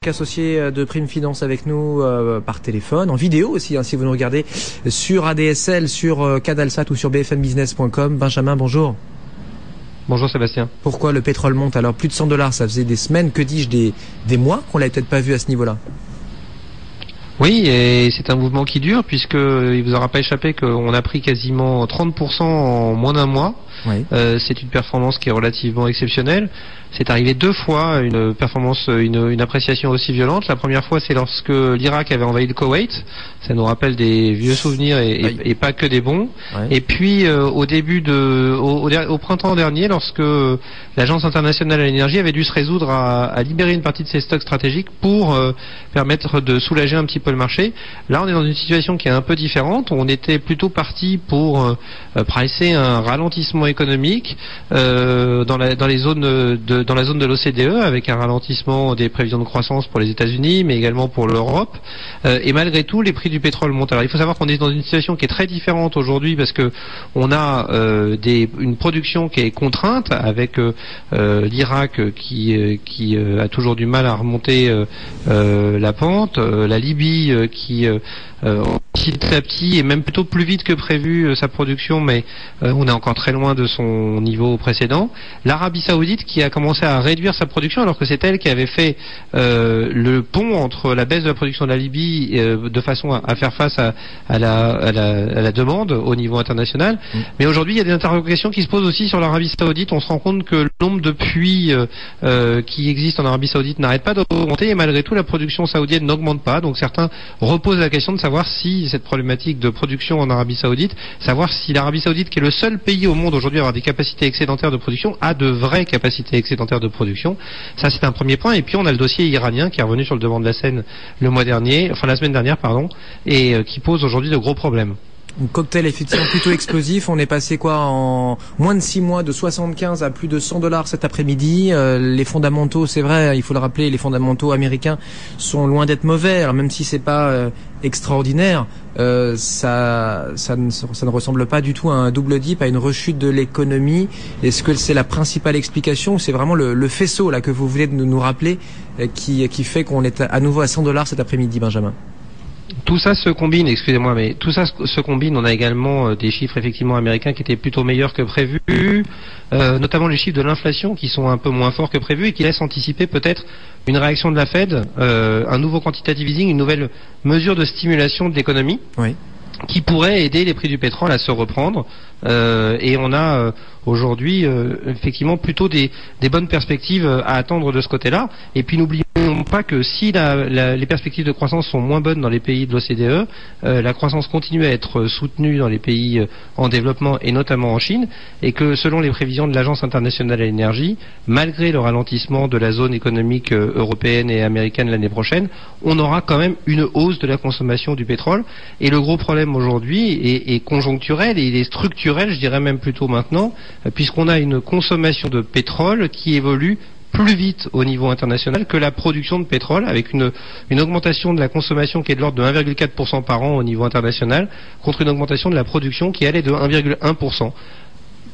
Associé de Prime Finance avec nous par téléphone, en vidéo aussi, si vous nous regardez sur ADSL, sur Cadalsat ou sur bfmbusiness.com. Benjamin, bonjour. Bonjour Sébastien. Pourquoi le pétrole monte alors plus de $100? Ça faisait des semaines, que dis-je, des mois qu'on l'avait peut-être pas vu à ce niveau-là. Oui, et c'est un mouvement qui dure puisque il vous aura pas échappé qu'on a pris quasiment 30% en moins d'un mois. Oui. C'est une performance qui est relativement exceptionnelle. C'est arrivé deux fois une performance, une appréciation aussi violente. La première fois, c'est lorsque l'Irak avait envahi le Koweït. Ça nous rappelle des vieux souvenirs et pas que des bons. Oui. Et puis au printemps dernier, lorsque l'Agence internationale à l'énergie avait dû se résoudre à libérer une partie de ses stocks stratégiques pour permettre de soulager un petit peu le marché. Là, on est dans une situation qui est un peu différente. On était plutôt parti pour pricer un ralentissement économique dans la zone de l'OCDE, avec un ralentissement des prévisions de croissance pour les États-Unis, mais également pour l'Europe. Et malgré tout, les prix du pétrole montent. Alors, il faut savoir qu'on est dans une situation qui est très différente aujourd'hui parce que on a une production qui est contrainte avec l'Irak qui a toujours du mal à remonter la pente, la Libye qui petit à petit et même plutôt plus vite que prévu sa production, mais on est encore très loin de son niveau précédent. L'Arabie Saoudite qui a commencé à réduire sa production alors que c'est elle qui avait fait le pont entre la baisse de la production de la Libye de façon à faire face à la demande au niveau international. Mais aujourd'hui, il y a des interrogations qui se posent aussi sur l'Arabie Saoudite. On se rend compte que le nombre de puits qui existent en Arabie Saoudite n'arrête pas d'augmenter et malgré tout, la production saoudienne n'augmente pas. Donc certains reposent la question de savoir si cette problématique de production en Arabie Saoudite, savoir si l'Arabie Saoudite, qui est le seul pays au monde aujourd'hui à avoir des capacités excédentaires de production, a de vraies capacités excédentaires de production. Ça, c'est un premier point. Et puis, on a le dossier iranien qui est revenu sur le devant de la scène la semaine dernière, et qui pose aujourd'hui de gros problèmes. Un cocktail effectivement plutôt explosif. On est passé en moins de 6 mois de 75 à plus de $100 cet après-midi. Les fondamentaux, c'est vrai, il faut le rappeler, les fondamentaux américains sont loin d'être mauvais. Alors même si c'est pas extraordinaire, ça ne ressemble pas du tout à un double dip, à une rechute de l'économie. Est-ce que c'est la principale explication ou c'est vraiment le faisceau là que vous voulez nous rappeler qui fait qu'on est à nouveau à $100 cet après-midi, Benjamin? Tout ça se combine, excusez-moi, mais tout ça se combine. On a également des chiffres effectivement américains qui étaient plutôt meilleurs que prévu, notamment les chiffres de l'inflation qui sont un peu moins forts que prévu et qui laissent anticiper peut-être une réaction de la Fed, un nouveau quantitative easing, une nouvelle mesure de stimulation de l'économie. Oui. Qui pourrait aider les prix du pétrole à se reprendre. Et on a aujourd'hui effectivement plutôt des bonnes perspectives à attendre de ce côté-là. Et puis n'oublions pas que si les perspectives de croissance sont moins bonnes dans les pays de l'OCDE, la croissance continue à être soutenue dans les pays en développement et notamment en Chine, et que selon les prévisions de l'Agence internationale à l'énergie, malgré le ralentissement de la zone économique européenne et américaine l'année prochaine, on aura quand même une hausse de la consommation du pétrole. Et le gros problème aujourd'hui est conjoncturel et il est structurel, je dirais même plutôt maintenant, puisqu'on a une consommation de pétrole qui évolue plus vite au niveau international que la production de pétrole, avec une augmentation de la consommation qui est de l'ordre de 1,4% par an au niveau international, contre une augmentation de la production qui allait de 1,1%.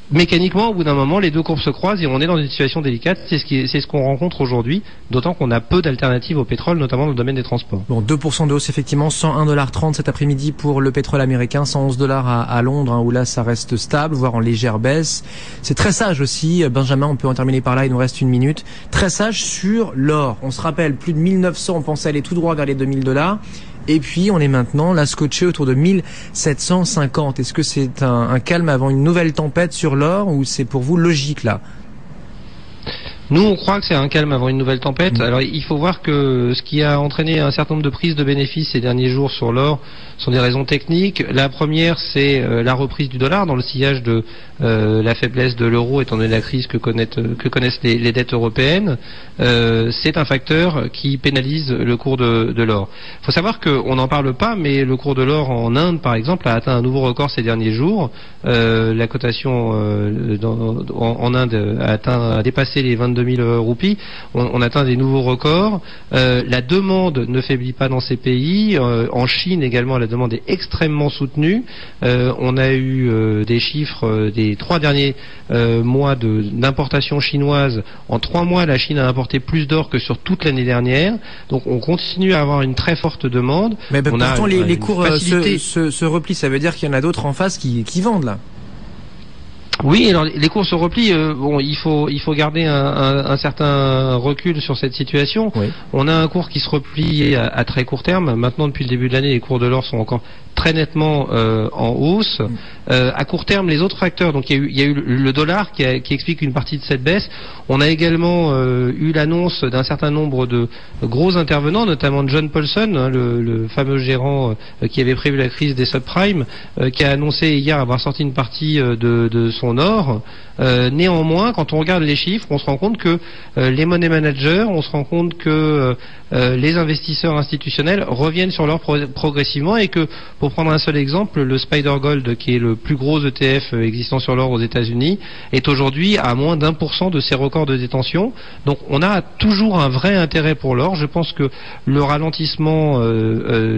Mécaniquement, au bout d'un moment, les deux courbes se croisent et on est dans une situation délicate. C'est ce qu'on rencontre aujourd'hui, d'autant qu'on a peu d'alternatives au pétrole, notamment dans le domaine des transports. Bon, 2% de hausse, effectivement, $101.30 cet après-midi pour le pétrole américain, $111 à Londres, où là, ça reste stable, voire en légère baisse. C'est très sage aussi, Benjamin, on peut en terminer par là, il nous reste 1 minute. Très sage sur l'or. On se rappelle, plus de 1900, on pensait aller tout droit vers les $2000. Et puis, on est maintenant là scotché autour de 1750. Est-ce que c'est un calme avant une nouvelle tempête sur l'or ou c'est pour vous logique là? Nous, on croit que c'est un calme avant une nouvelle tempête. Alors, il faut voir que ce qui a entraîné un certain nombre de prises de bénéfices ces derniers jours sur l'or sont des raisons techniques. La première, c'est la reprise du dollar dans le sillage de la faiblesse de l'euro étant donné la crise que connaissent les dettes européennes. C'est un facteur qui pénalise le cours de l'or. Il faut savoir qu'on n'en parle pas, mais le cours de l'or en Inde, par exemple, a atteint un nouveau record ces derniers jours. La cotation en Inde a dépassé les 22 22 000 roupies. On atteint des nouveaux records. La demande ne faiblit pas dans ces pays. En Chine également, la demande est extrêmement soutenue. On a eu des chiffres des 3 derniers mois d'importation chinoise. En 3 mois, la Chine a importé plus d'or que sur toute l'année dernière. Donc on continue à avoir une très forte demande. Mais pourtant les cours se replient, ça veut dire qu'il y en a d'autres en face qui vendent là. Oui, alors les cours se replient. Il faut garder un certain recul sur cette situation. Oui. On a un cours qui se replie à très court terme. Maintenant, depuis le début de l'année, les cours de l'or sont encore très nettement en hausse. À court terme, les autres facteurs, donc il y a eu le dollar qui explique une partie de cette baisse. On a également eu l'annonce d'un certain nombre de gros intervenants, notamment John Paulson, le fameux gérant qui avait prévu la crise des subprimes, qui a annoncé hier avoir sorti une partie de son or. Néanmoins, quand on regarde les chiffres, on se rend compte que les money managers, on se rend compte que les investisseurs institutionnels reviennent sur l'or progressivement, et que, pour prendre un seul exemple, le Spider Gold, qui est le plus gros ETF existant sur l'or aux États-Unis, est aujourd'hui à moins d'1% de ses records de détention. Donc on a toujours un vrai intérêt pour l'or. Je pense que le ralentissement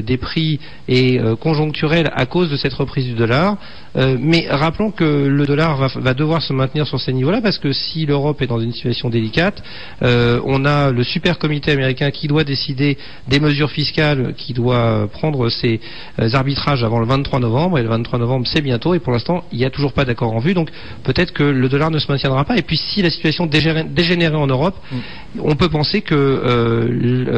des prix est conjoncturel à cause de cette reprise du dollar. Mais rappelons que le dollar va devoir se maintenir sur ces niveaux-là, parce que si l'Europe est dans une situation délicate, on a le super comité américain qui doit décider des mesures fiscales, qui doit prendre ses arbitrages avant le 23 novembre, et le 23 novembre c'est bientôt, et pour l'instant il n'y a toujours pas d'accord en vue, donc peut-être que le dollar ne se maintiendra pas. Et puis si la situation dégénérait en Europe, on peut penser que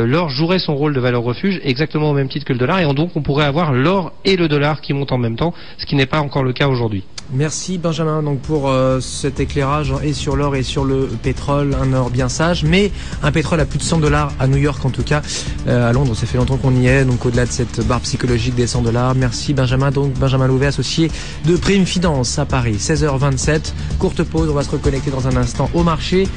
l'or jouerait son rôle de valeur refuge exactement au même titre que le dollar, et donc on pourrait avoir l'or et le dollar qui montent en même temps, ce qui n'est pas encore le cas aujourd'hui. Merci Benjamin donc pour cet éclairage et sur l'or et sur le pétrole, un or bien sage, mais un pétrole à plus de $100 à New York en tout cas. À Londres, ça fait longtemps qu'on y est, donc au-delà de cette barre psychologique des $100. Merci Benjamin, donc Benjamin Louvet, associé de Prime Finance à Paris. 16h27, courte pause, on va se reconnecter dans un instant au marché.